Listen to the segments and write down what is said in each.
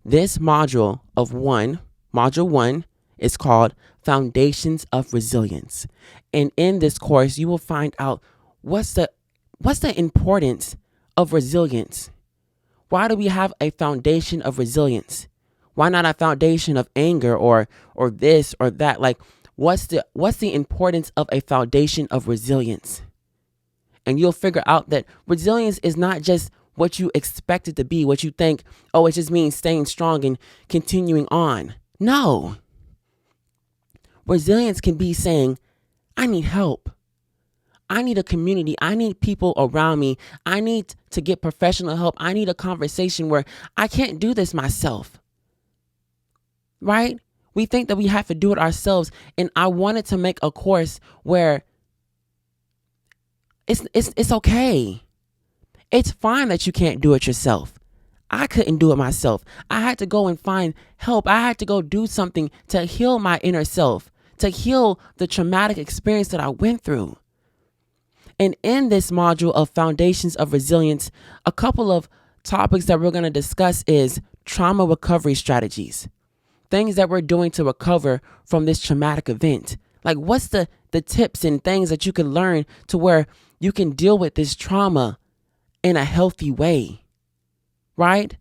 This module one, is called Foundations of Resilience. And in this course, you will find out what's the importance of resilience. Why do we have a foundation of resilience? Why not a foundation of anger or this or that? Like, what's the importance of a foundation of resilience? And you'll figure out that resilience is not just what you expect it to be, what you think, oh, it just means staying strong and continuing on. No. Resilience can be saying, I need help. I need a community. I need people around me. I need to get professional help. I need a conversation where I can't do this myself. Right? We think that we have to do it ourselves. And I wanted to make a course where it's okay. It's fine that you can't do it yourself. I couldn't do it myself. I had to go and find help. I had to go do something to heal my inner self, to heal the traumatic experience that I went through. And in this module of Foundations of Resilience, a couple of topics that we're going to discuss is trauma recovery strategies, things that we're doing to recover from this traumatic event. Like, what's the tips and things that you can learn to where you can deal with this trauma in a healthy way, right?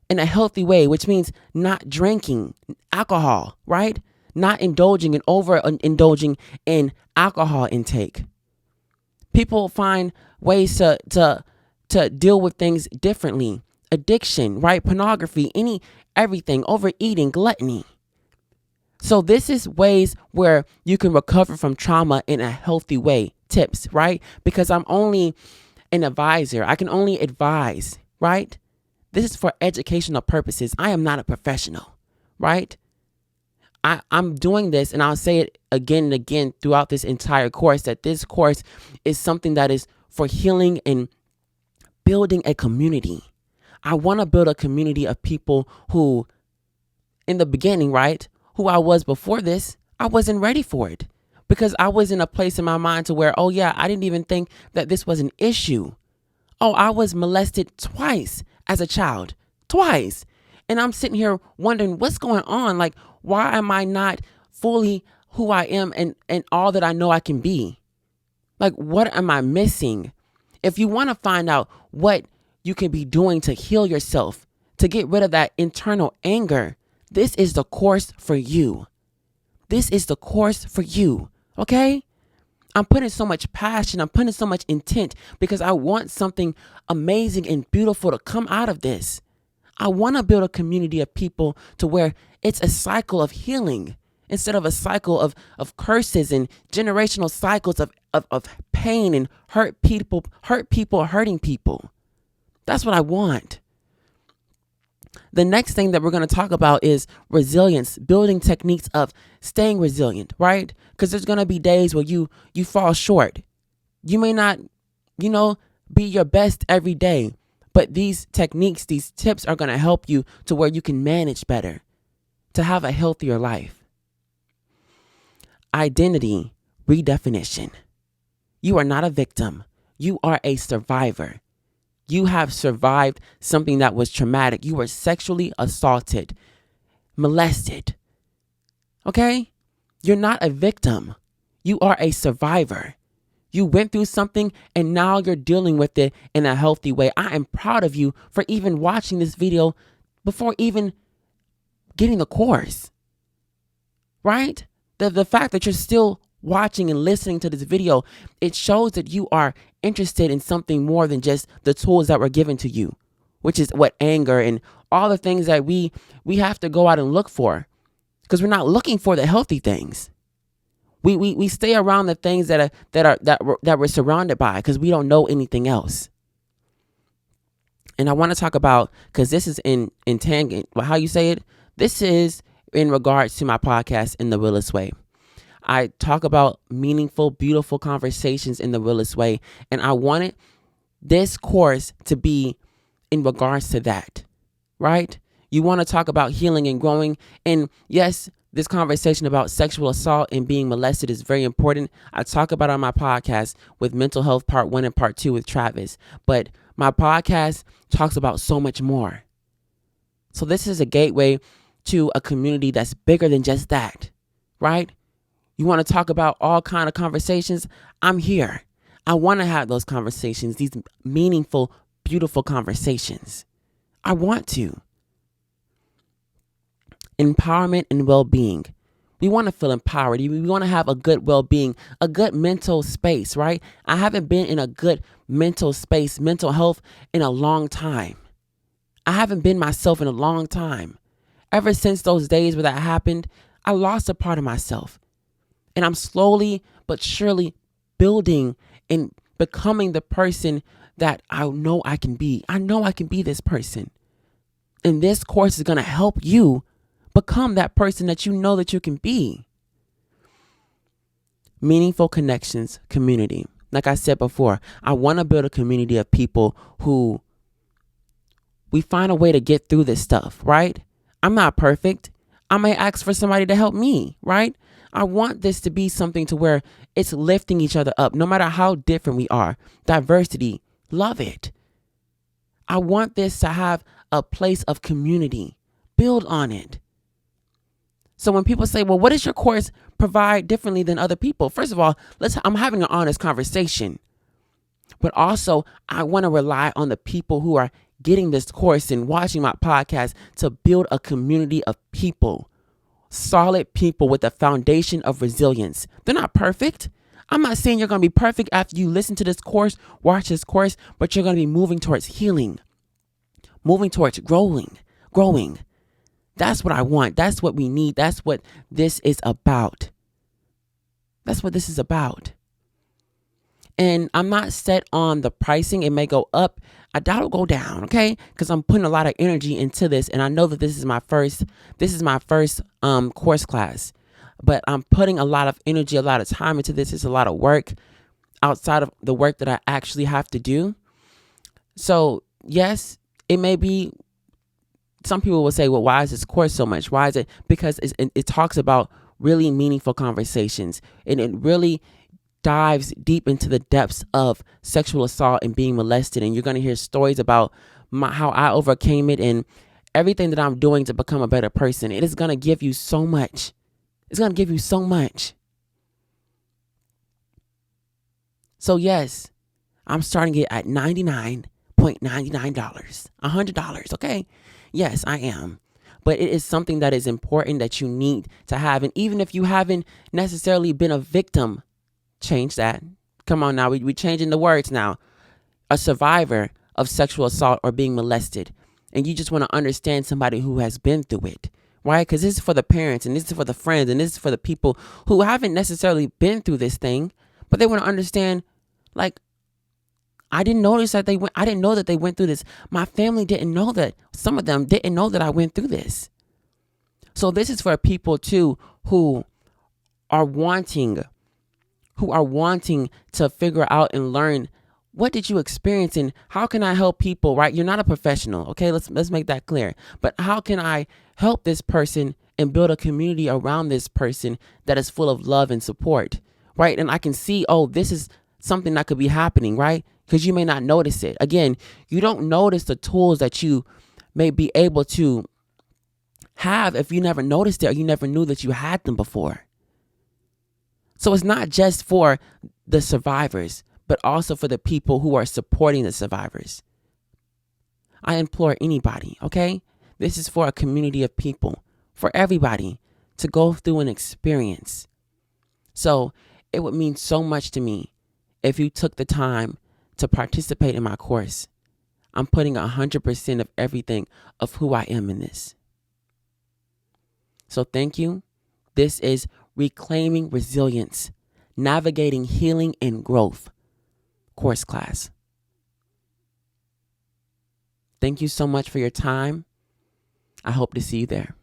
In a healthy way, which means not drinking alcohol, right? Not indulging and overindulging in alcohol intake. People find ways to deal with things differently. Addiction, right? Pornography, everything, overeating, gluttony. So this is ways where you can recover from trauma in a healthy way. Tips, right? Because I'm only an advisor. I can only advise, right? This is for educational purposes. I am not a professional, right? I'm doing this, and I'll say it again and again throughout this entire course, that this course is something that is for healing and building a community. I want to build a community of people who, in the beginning, right, who I was before this, I wasn't ready for it because I was in a place in my mind to where, oh yeah, I didn't even think that this was an issue. Oh, I was molested twice as a child, twice. And I'm sitting here wondering what's going on. Like, why am I not fully who I am and all that I know I can be? Like, what am I missing? If you want to find out what you can be doing to heal yourself, to get rid of that internal anger, this is the course for you. This is the course for you, okay? I'm putting so much passion, I'm putting so much intent because I want something amazing and beautiful to come out of this. I want to build a community of people to where it's a cycle of healing instead of a cycle of curses and generational cycles of pain and hurting people. That's what I want. The next thing that we're going to talk about is resilience, building techniques of staying resilient, right? Because there's going to be days where you fall short. You may not, be your best every day. But these techniques, these tips are going to help you to where you can manage better, to have a healthier life. Identity redefinition. You are not a victim. You are a survivor. You have survived something that was traumatic. You were sexually assaulted, molested. Okay? You're not a victim. You are a survivor. You went through something and now you're dealing with it in a healthy way. I am proud of you for even watching this video before even getting the course, right? The fact that you're still watching and listening to this video, it shows that you are interested in something more than just the tools that were given to you, which is what anger and all the things that we have to go out and look for because we're not looking for the healthy things. We stay around the things that we're surrounded by because we don't know anything else. And I want to talk about, because this is in tangent, how you say it. This is in regards to my podcast, In the Realest Way. I talk about meaningful, beautiful conversations in the realest way. And I wanted this course to be in regards to that, right? You want to talk about healing and growing. And yes, this conversation about sexual assault and being molested is very important. I talk about it on my podcast with Mental Health Part 1 and Part 2 with Travis. But my podcast talks about so much more. So this is a gateway to a community that's bigger than just that, right? You want to talk about all kind of conversations? I'm here. I want to have those conversations, these meaningful, beautiful conversations. I want to. Empowerment and well-being. We want to feel empowered. We want to have a good well-being, a good mental space, right? I haven't been in a good mental space, mental health in a long time. I haven't been myself in a long time. Ever since those days where that happened, I lost a part of myself. And I'm slowly but surely building and becoming the person that I know I can be. I know I can be this person. And this course is going to help you become that person that you know that you can be. Meaningful connections, community. Like I said before, I want to build a community of people who we find a way to get through this stuff, right? I'm not perfect. I may ask for somebody to help me, right? I want this to be something to where it's lifting each other up, no matter how different we are. Diversity, love it. I want this to have a place of community. Build on it. So when people say, well, what does your course provide differently than other people? First of all, I'm having an honest conversation. But also, I want to rely on the people who are getting this course and watching my podcast to build a community of people, solid people with a foundation of resilience. They're not perfect. I'm not saying you're going to be perfect after you listen to this course, watch this course, but you're going to be moving towards healing, moving towards growing. That's what I want. That's what we need. That's what this is about. That's what this is about. And I'm not set on the pricing. It may go up. I doubt it'll go down, okay? Because I'm putting a lot of energy into this, and I know that this is my first course class. But I'm putting a lot of energy, a lot of time into this. It's a lot of work outside of the work that I actually have to do. So yes, it may be. Some people will say, well, why is this course so much? Why is it? Because it talks about really meaningful conversations, and it really dives deep into the depths of sexual assault and being molested. And you're going to hear stories about how I overcame it and everything that I'm doing to become a better person. It is going to give you so much. It's going to give you so much. So yes, I'm starting it at $99.99, $100. Okay. Yes, I am. But it is something that is important that you need to have. And even if you haven't necessarily been a victim, change that. Come on now. We changing the words now. A survivor of sexual assault or being molested. And you just want to understand somebody who has been through it. Right? Because this is for the parents and this is for the friends and this is for the people who haven't necessarily been through this thing. But they want to understand, like, I didn't know that they went through this. My family didn't know that. Some of them didn't know that I went through this. So this is for people too who are wanting to figure out and learn, what did you experience and how can I help people, right? You're not a professional, okay? Let's make that clear. But how can I help this person and build a community around this person that is full of love and support, right? And I can see, oh, this is something that could be happening, right? Because you may not notice it. Again, you don't notice the tools that you may be able to have if you never noticed it or you never knew that you had them before. So it's not just for the survivors, but also for the people who are supporting the survivors. I implore anybody, okay? This is for a community of people, for everybody to go through an experience. So it would mean so much to me if you took the time to participate in my course. I'm putting 100% of everything of who I am in this. So thank you. This is Reclaiming Resilience, Navigating Healing and Growth course class. Thank you so much for your time. I hope to see you there.